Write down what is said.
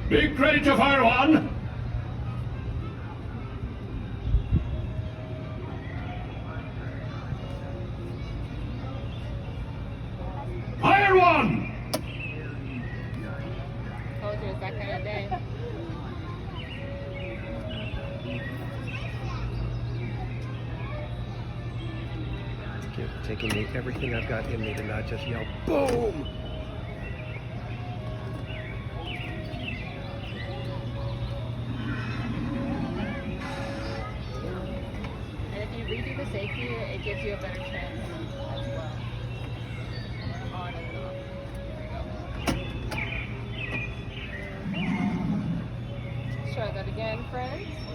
Be ready to fire one. Fire one. Told you it's that kind of day. Taking me everything I've got in me to not just yell, boom! And if you redo the safety, it gives you a better chance as well. On and off. There we go. Try that again, friends.